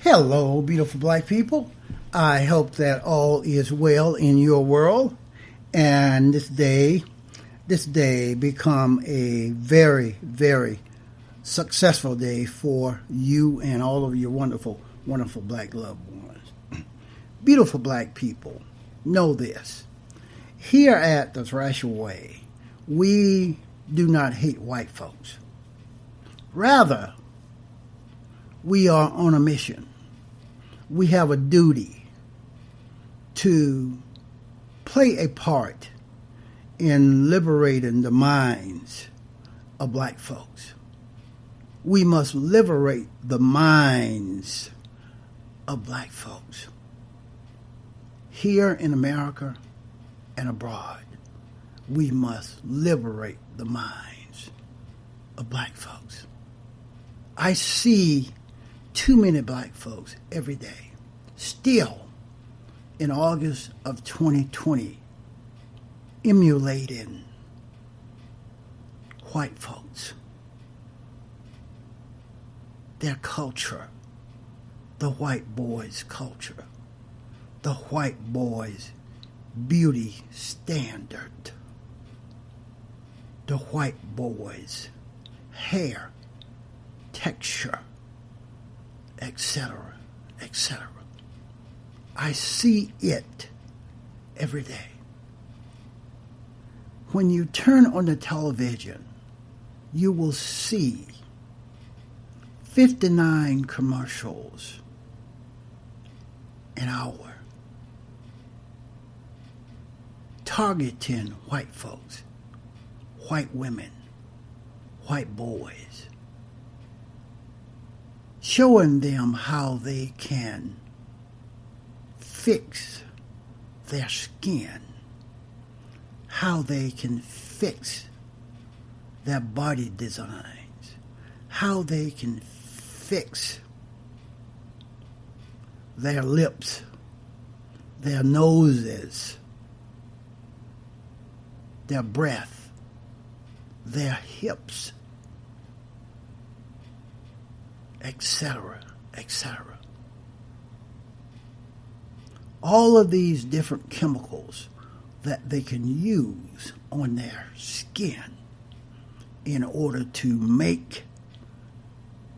Hello, beautiful black people. I hope that all is well in your world, and this day become a very, very successful day for you and all of your wonderful, wonderful black loved ones. Beautiful black people, know this. Here at the Thrasher Way, we do not hate white folks. Rather, we are on a mission. We have a duty to play a part in liberating the minds of black folks. We must liberate the minds of black folks here in America and abroad. We must liberate the minds of black folks. I see too many black folks every day, still in August of 2020, emulating white folks, their culture, the white boys' culture, the white boys' beauty standard, the white boys' hair texture, etc., etc. I see it every day. When you turn on the television, you will see 59 commercials an hour targeting white folks, white women, white boys, showing them how they can fix their skin, how they can fix their body designs, how they can fix their lips, their noses, their breath, their hips, etc., etc. All of these different chemicals that they can use on their skin in order to make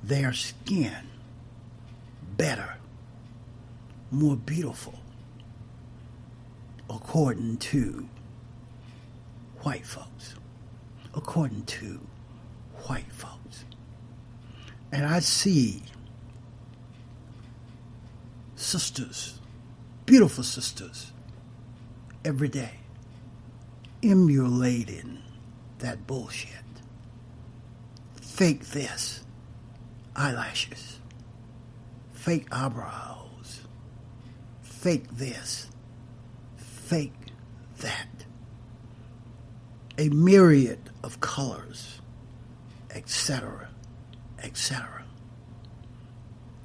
their skin better, more beautiful, according to white folks. According to white folks. And I see sisters, beautiful sisters, every day emulating that bullshit. Fake this, eyelashes, fake eyebrows, fake this, fake that. A myriad of colors, etc., etc.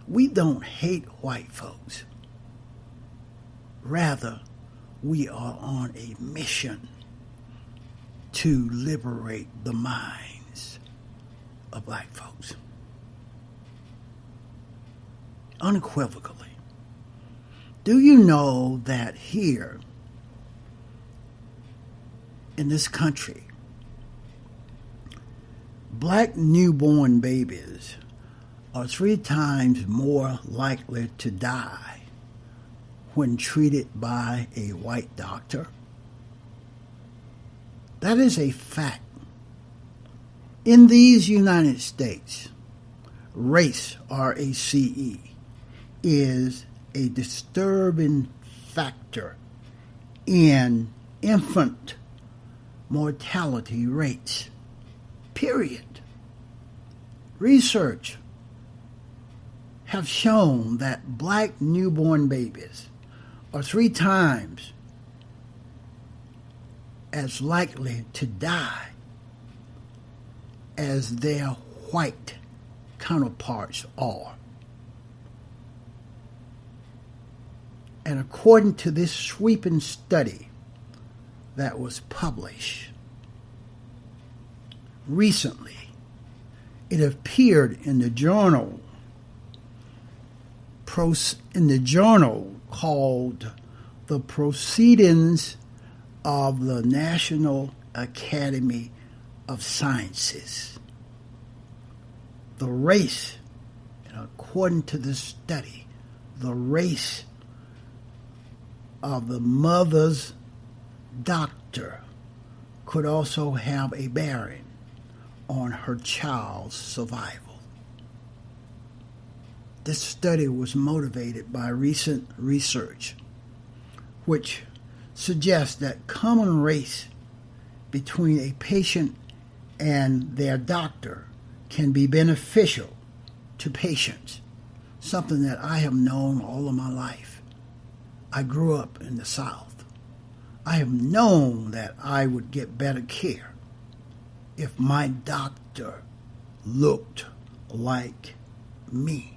We don't hate white folks. Rather, we are on a mission to liberate the minds of black folks. Unequivocally. Do you know that here in this country, black newborn babies are 3 times more likely to die when treated by a white doctor? That is a fact. In these United States, race, R-A-C-E, is a disturbing factor in infant mortality rates. Period. Research have shown that black newborn babies are 3 times as likely to die as their white counterparts are. And according to this sweeping study that was published recently, it appeared in the journal in the journal called The Proceedings of the National Academy of Sciences. The race, and according to this study, the race of the mother's doctor could also have a bearing on her child's survival. This study was motivated by recent research, which suggests that common race between a patient and their doctor can be beneficial to patients, something that I have known all of my life. I grew up in the South. I have known that I would get better care if my doctor looked like me.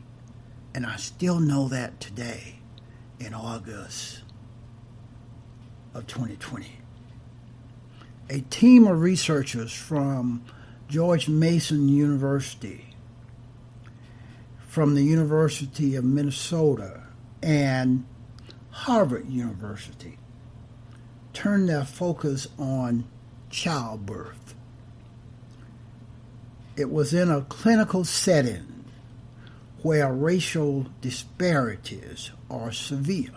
And I still know that today in August of 2020. A team of researchers from George Mason University, from the University of Minnesota, and Harvard University turned their focus on childbirth. It was in a clinical setting where racial disparities are severe.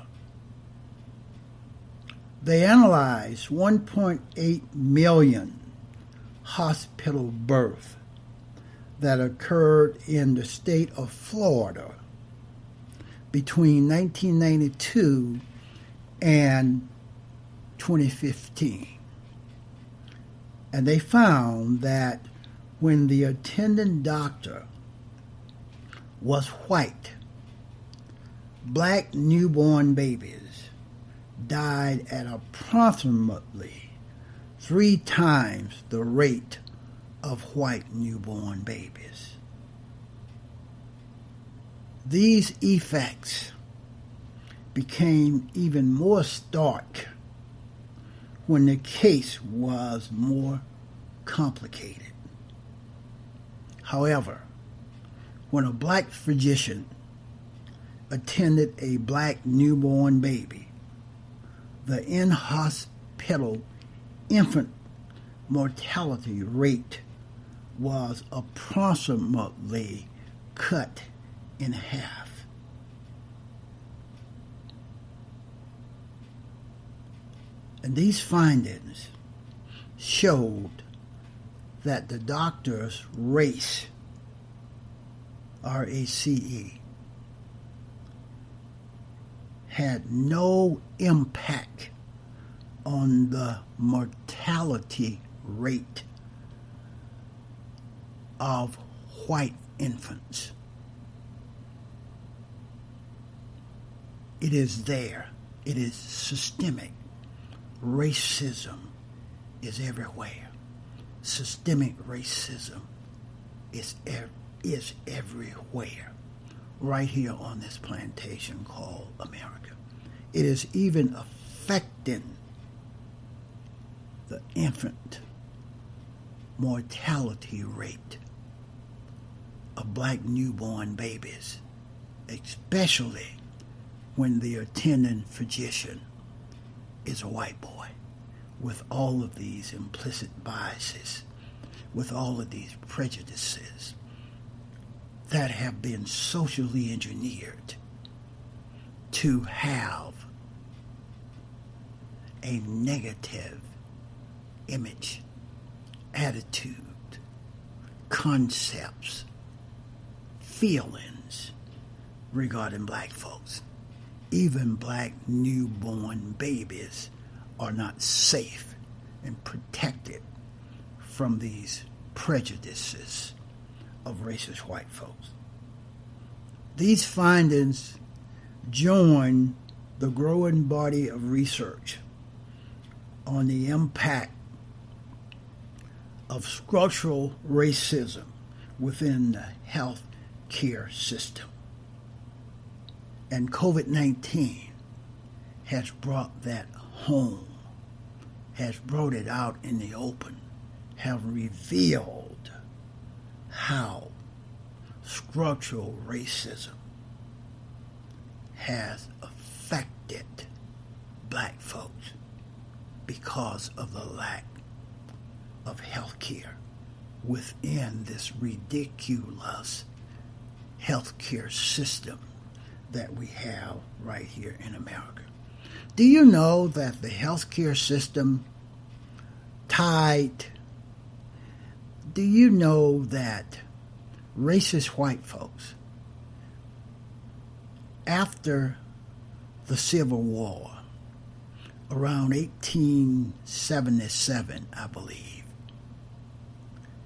They analyzed 1.8 million hospital births that occurred in the state of Florida between 1992 and 2015. And they found that when the attending doctor was white, black newborn babies died at approximately 3 times the rate of white newborn babies. These effects became even more stark when the case was more complicated. However, when a black physician attended a black newborn baby, the in-hospital infant mortality rate was approximately cut in half. And these findings showed that the doctor's race, RACE, had no impact on the mortality rate of white infants. It is there. It is systemic. Racism is everywhere. Systemic racism is everywhere, right here on this plantation called America. It is even affecting the infant mortality rate of black newborn babies, especially when the attending physician is a white boy, with all of these implicit biases, with all of these prejudices that have been socially engineered to have a negative image, attitude, concepts, feelings regarding black folks. Even black newborn babies are not safe and protected from these prejudices of racist white folks. These findings join the growing body of research on the impact of structural racism within the health care system. And COVID-19 has brought that home, has brought it out in the open, have revealed how structural racism has affected black folks because of the lack of health care within this ridiculous healthcare system that we have right here in America. Do you know that the healthcare system tied? Do you know that racist white folks, after the Civil War, around 1877, I believe,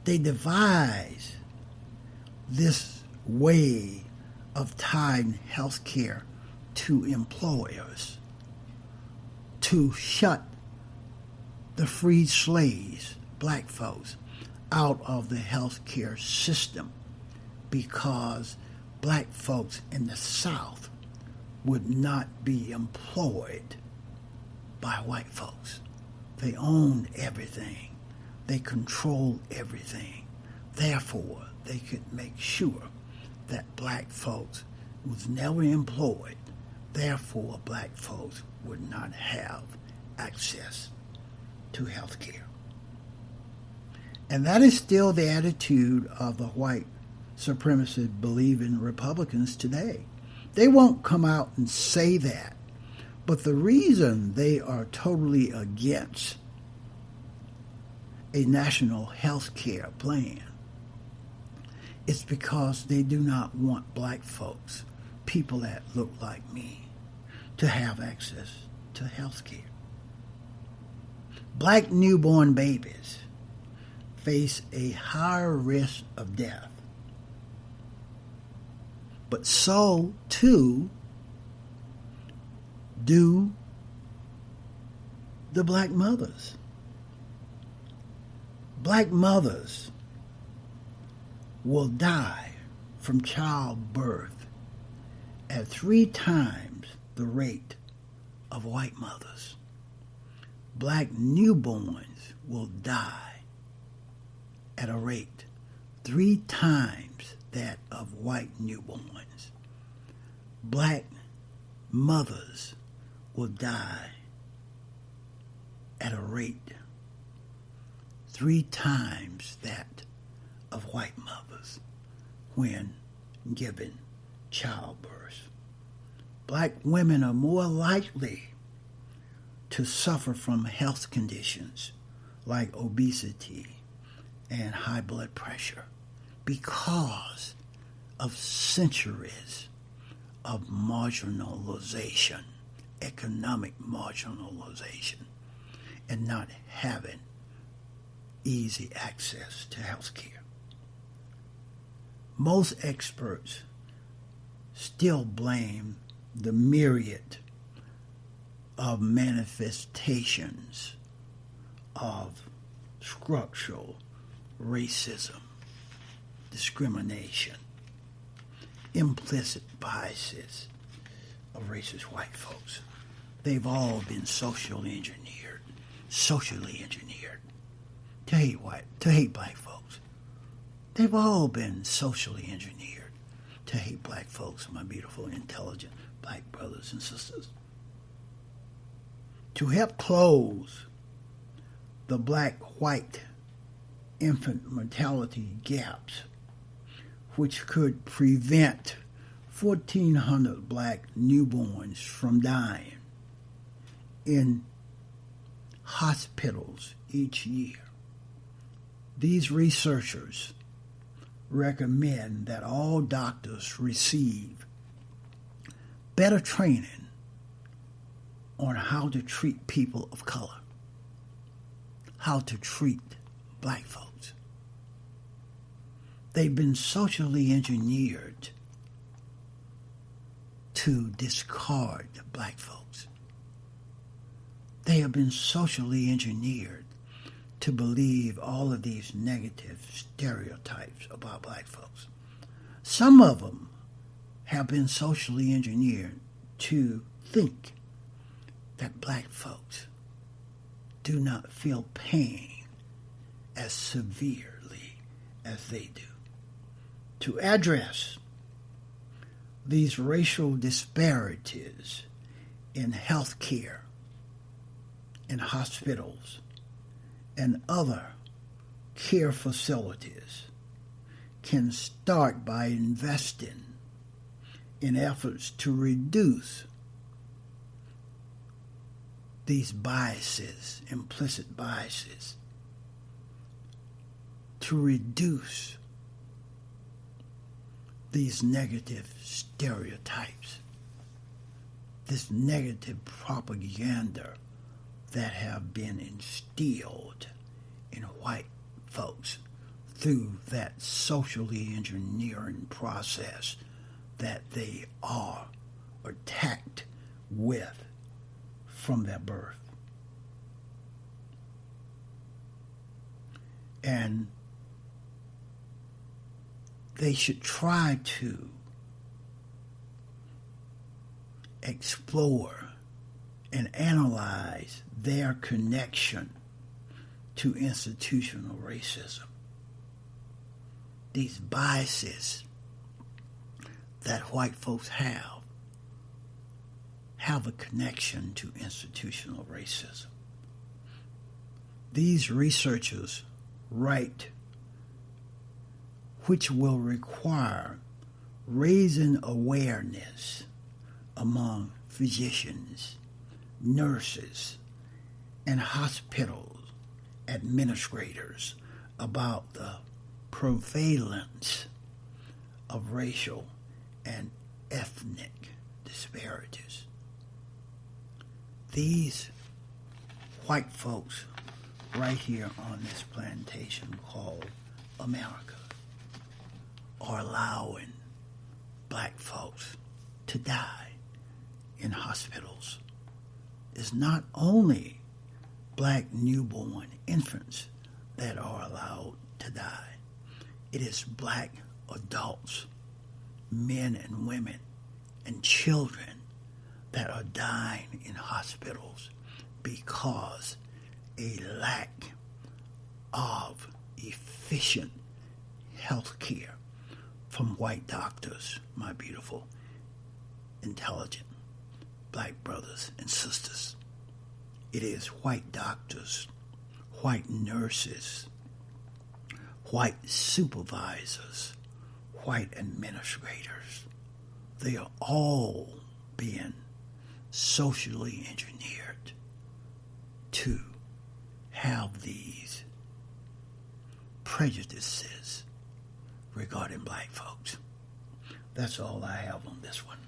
they devised this way of tying health care to employers to shut the freed slaves, black folks, out of the health care system because black folks in the South would not be employed by white folks. They owned everything. They controlled everything. Therefore, they could make sure that black folks was never employed. Therefore, black folks would not have access to health care. And that is still the attitude of the white supremacist believing Republicans today. They won't come out and say that. But the reason they are totally against a national health care plan is because they do not want black folks, people that look like me, to have access to health care. Black newborn babies face a higher risk of death. But so, too, do the black mothers. Black mothers will die from childbirth at 3 times the rate of white mothers. Black newborns will die at a rate 3 times that of white newborns. Black mothers will die at a rate 3 times that of white mothers when given childbirth. Black women are more likely to suffer from health conditions like obesity and high blood pressure because of centuries of marginalization, economic marginalization, and not having easy access to health care. Most experts still blame the myriad of manifestations of structural racism, discrimination, implicit biases of racist white folks. They've all been socially engineered to hate black folks. They've all been socially engineered to hate black folks, my beautiful, intelligent black brothers and sisters. To help close the black-white infant mortality gaps, which could prevent 1,400 black newborns from dying in hospitals each year. These researchers recommend that all doctors receive better training on how to treat people of color, how to treat black folks. They've been socially engineered to discard black folks. They have been socially engineered to believe all of these negative stereotypes about black folks. Some of them have been socially engineered to think that black folks do not feel pain as severely as they do. To address these racial disparities in health care, in hospitals, and other care facilities can start by investing in efforts to reduce these biases, implicit biases, to reduce these negative stereotypes, this negative propaganda that have been instilled in white folks through that socially engineering process that they are attacked with from their birth. And they should try to explore and analyze their connection to institutional racism. These biases that white folks have a connection to institutional racism. These researchers write, which will require raising awareness among physicians, nurses, and hospital administrators about the prevalence of racial and ethnic disparities. These white folks right here on this plantation called America are allowing black folks to die in hospitals. It's not only black newborn infants that are allowed to die. It is black adults, men and women, and children that are dying in hospitals because a lack of efficient health care from white doctors, my beautiful, intelligent black brothers and sisters. It is white doctors, white nurses, white supervisors, white administrators. They are all being socially engineered to have these prejudices regarding black folks. That's all I have on this one.